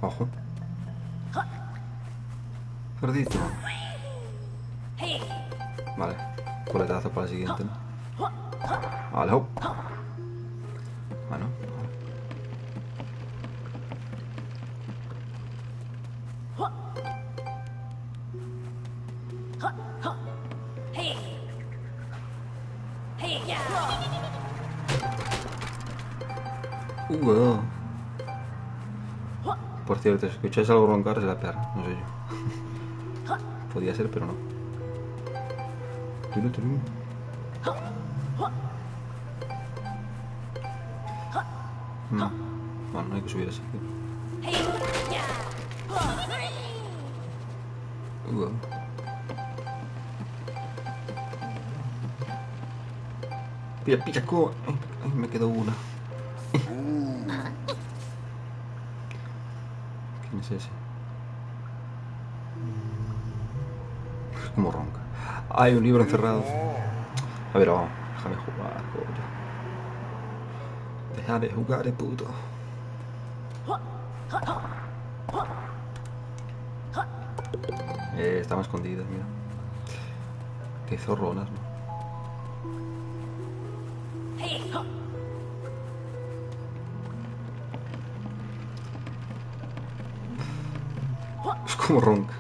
Ojo. Cerdito. Vale. Coletazo para la siguiente, ¿no? Vale, hop. Bueno. Uh. Por cierto, si escucháis algo roncar es la perra, no sé yo. Podía ser, pero no. Turu, turu. Bueno, no hay que subir así. Pilla, pilla, ¿cómo? Ay, me quedó una. ¿Quién es ese? Es como ronca. Hay un libro encerrado. A ver, vamos, déjame jugar, coño. Déjame jugar, puto. Estamos escondidas, mira. Qué zorronas, ¿no? Es como ronca.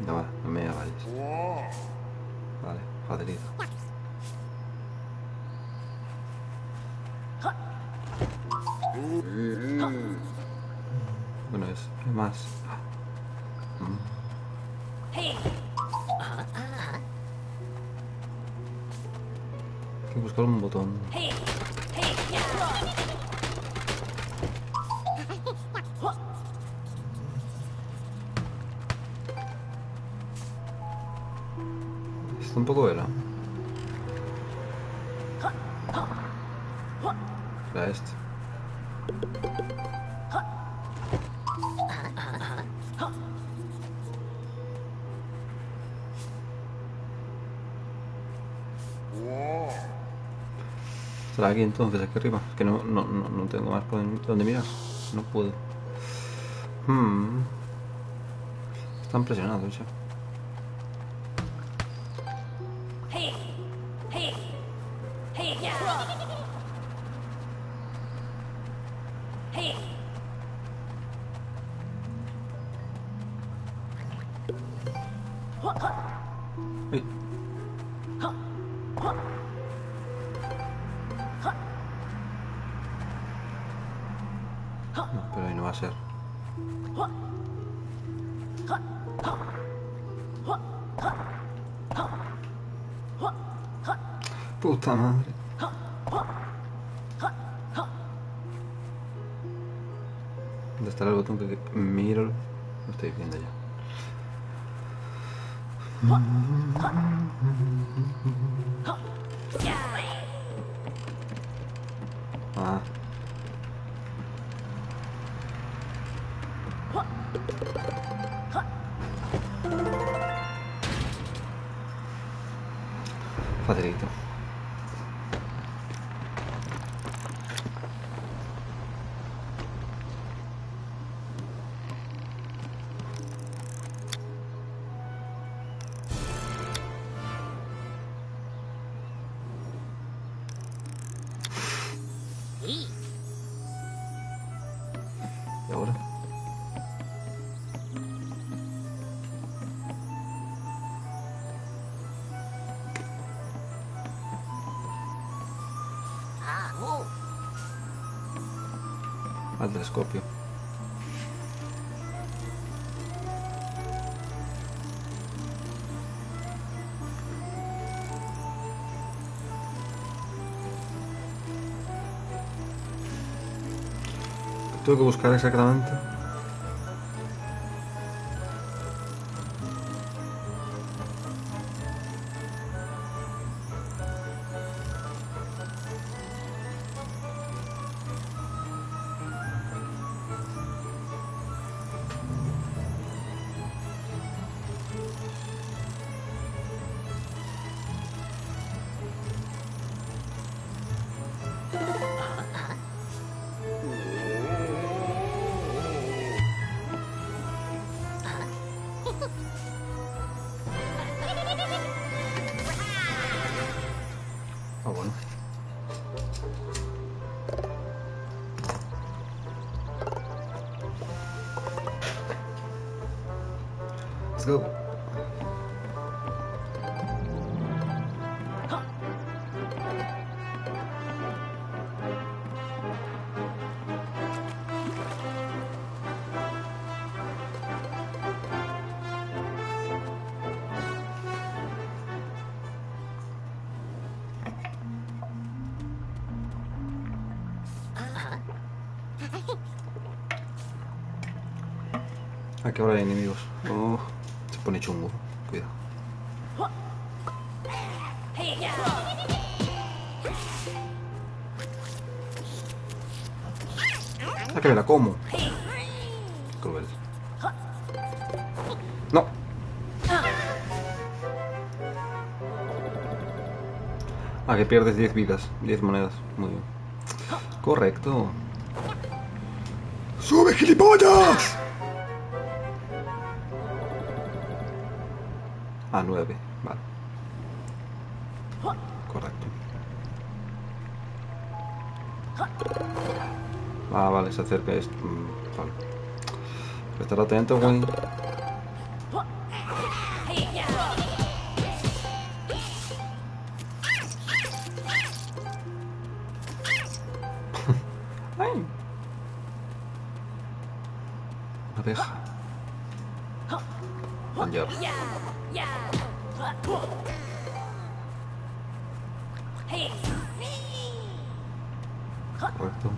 No, va, no me vayas. Vale, joderito. Bueno, es más. Hay que buscar un botón. Está un poco vela. Era este. ¿Estará aquí entonces, aquí arriba? Es que no tengo más por donde mirar. No puedo. Están presionados, ya. Ay. No, pero ahí no va a ser. Puta madre. ¿Dónde estará el botón que miro? Lo estoy viendo ya. Ah. Facilito. ¿Y ahora? Al telescopio. Tengo que buscar exactamente. Let's go. Aquí ahora hay enemigos. Oh, se pone chungo. Cuidado. Ah, que me la como. Cruel. No. Ah, que pierdes 10 vidas. 10 monedas. Muy bien. Correcto. ¡Sube, gilipollas! Ah, 9. Vale. Correcto. Ah, vale, se acerca esto. Vale. Estar atento, güey. Ay. Abeja. Manjar. Correcto.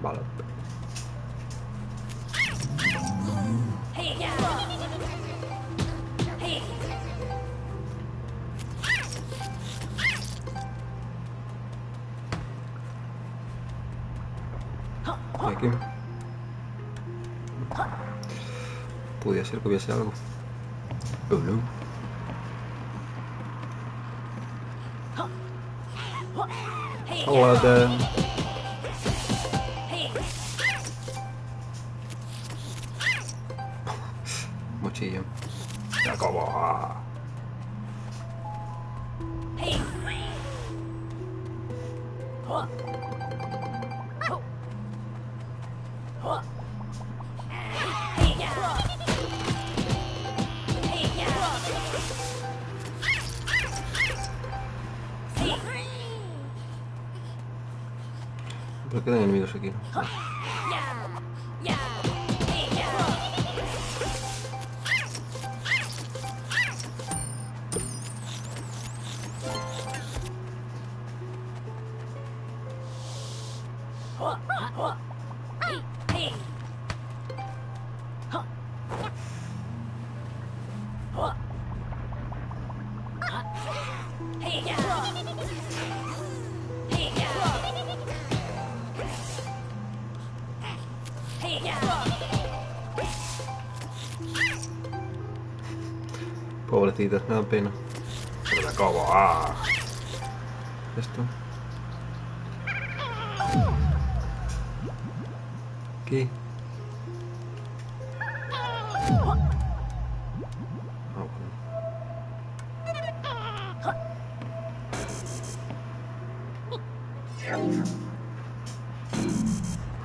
Vale. Aquí. Podría ser que hubiese algo. Oh no. Hola, mochillo. Se acabó. Pero quedan enemigos aquí, ¿no? Pobrecitas, me da pena. Pero la acabo. ¡Ah! Esto. ¿Qué? Ah, bueno.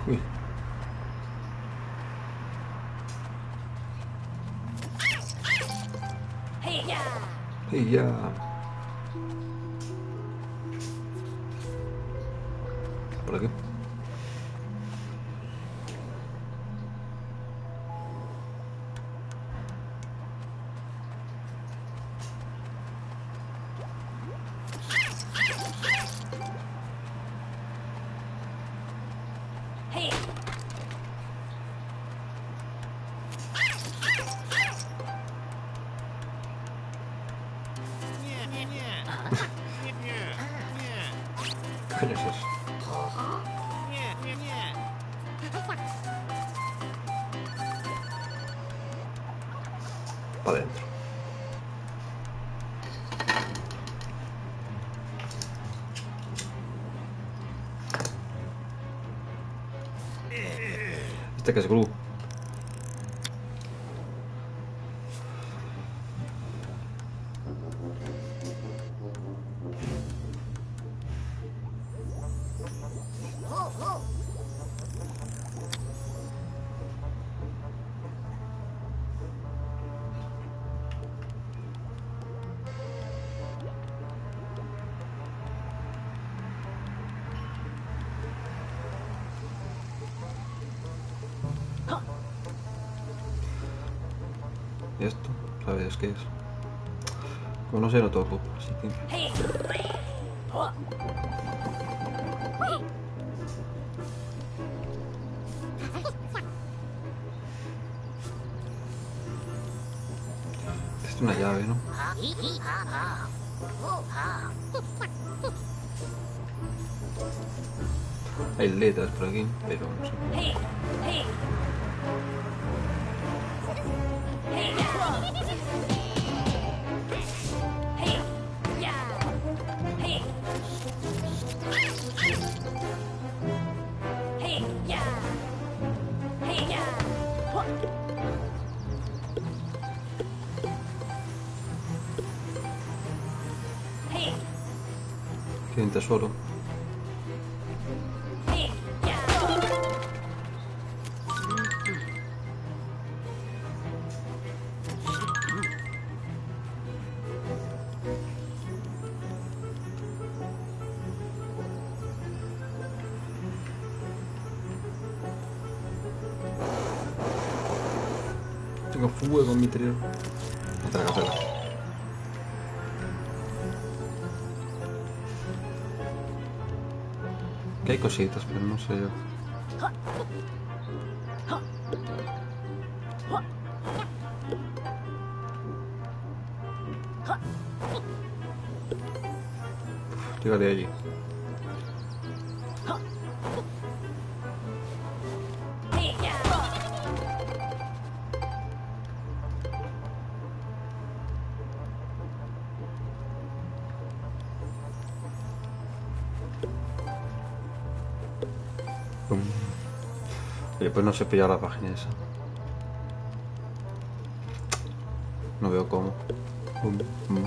Uy. Y ya. ¿Por aquí? ¿Qué coño es eso? Para adentro. Este que es Gru. ¿Y esto? ¿Sabes qué es? Como no sé, no toco, así que... Esta es una llave, ¿no? Hay letras por aquí, pero no sé. Aquí hay un tesoro. Tengo fuego en mi interior. Otra cafela. Que hay cositas, pero no sé yo. Llegaré allí. Pum. Oye, pues no sé pillar la página esa. No veo cómo. Pum, pum.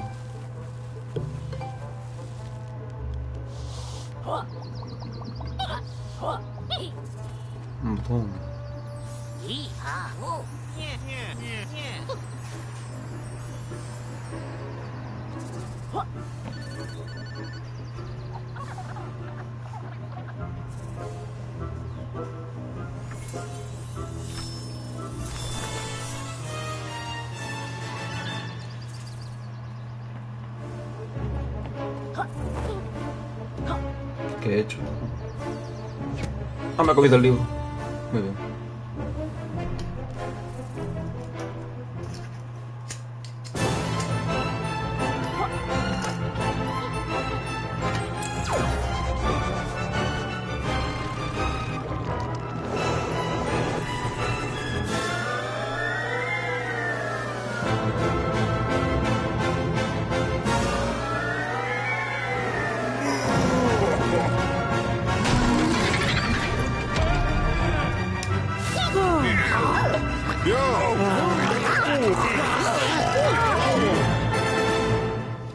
Un botón. ¿Qué he hecho? Ah, me ha comido el libro. Muy bien.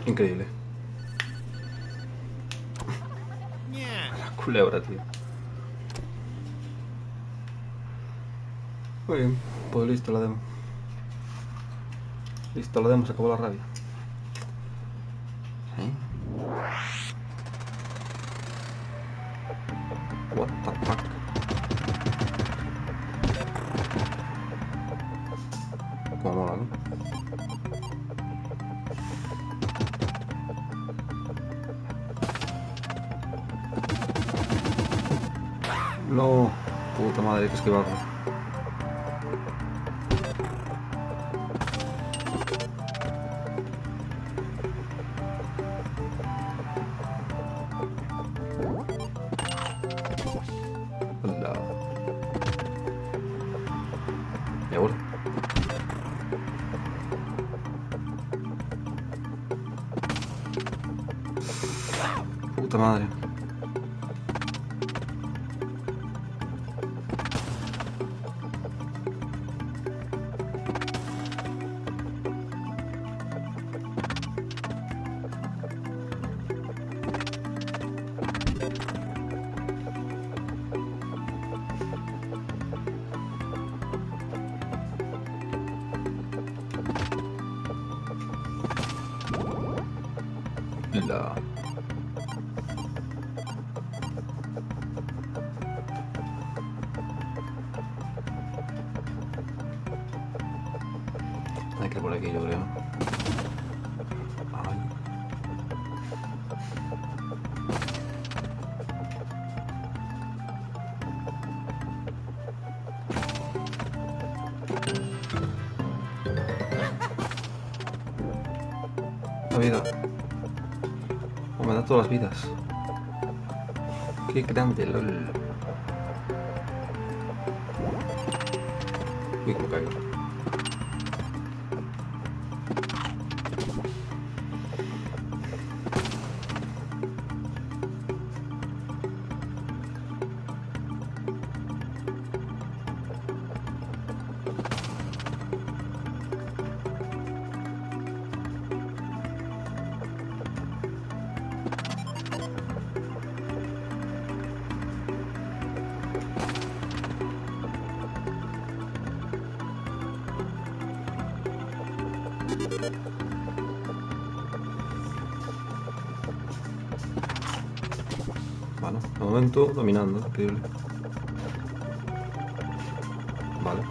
Increíble. La culebra, tío. Muy bien, pues listo la demo. Listo la demo, se acabó la rabia. ¿Eh? What the fuck? Como mola, ¿no? No, puta madre, hay que esquivarlo. Hola. ¿Y ahora? Puta madre. La... Hay que aquí, yo creo. Ay. La vida. Oh, me da todas las vidas. Qué grande, lol. Uy, me caigo. Bueno, de momento dominando, increíble. Vale.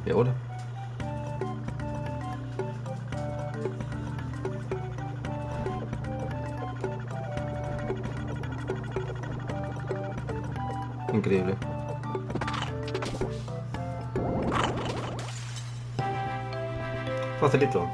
¿Y ahora? Increíble. Facilito.